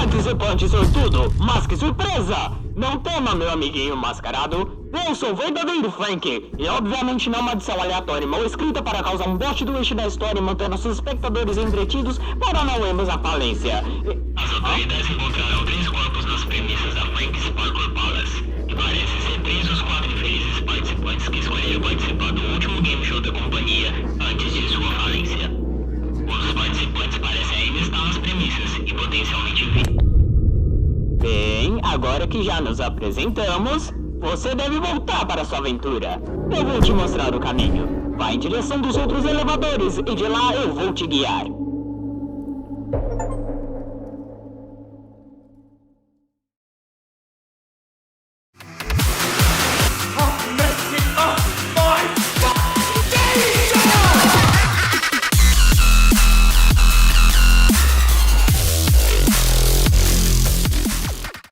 Participante sortudo, mas que surpresa! Não tema, meu amiguinho mascarado. Eu sou o verdadeiro Frank, e obviamente não uma adição aleatória mal escrita para causar um plot twist da história e manter nossos espectadores entretidos para não irmos à falência. As autoridades encontraram 3 corpos nas premissas da Frank Sparkle Palace, que parecem ser 3 dos 4 infelizes participantes que escolheram participar do último game show da companhia antes de sua falência. Os participantes parecem ainda estar nas premissas e potencialmente Bem, agora que já nos apresentamos, você deve voltar para sua aventura. Eu vou te mostrar o caminho. Vá em direção dos outros elevadores e de lá eu vou te guiar.